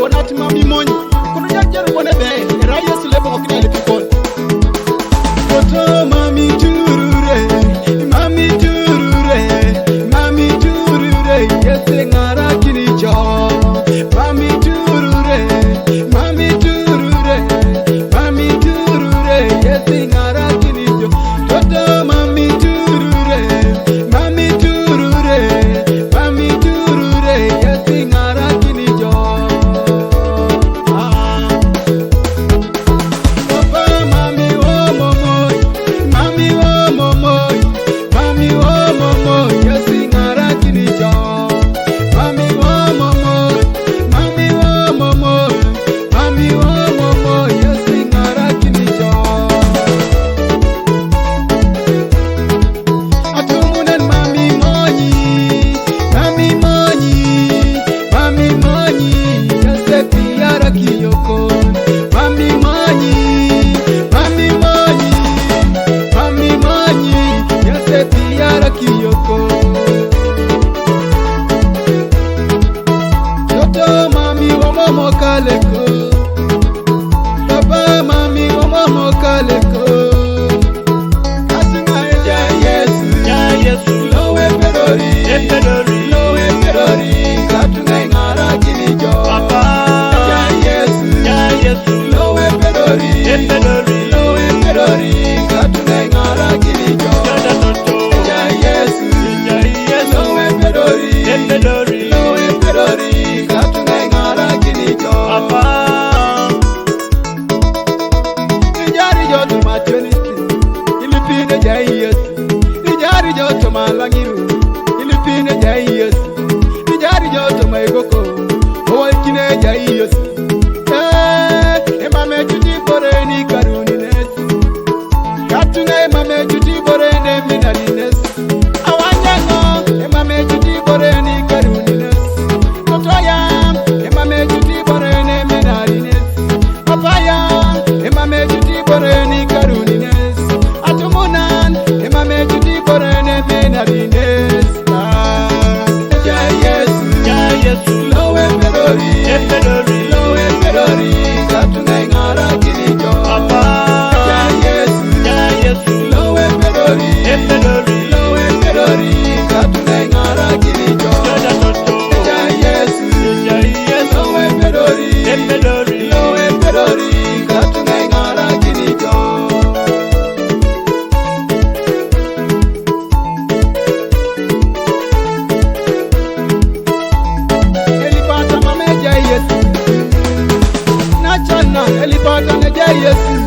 bonat mami monyi kono jajar bone be raya sule bo kina le people foto mami turure yese ngara kini jo mami turure yese ngara kini jo foto mami turure yese ngara kini jo papa mami wo momoy yese ngara kini jo Yes.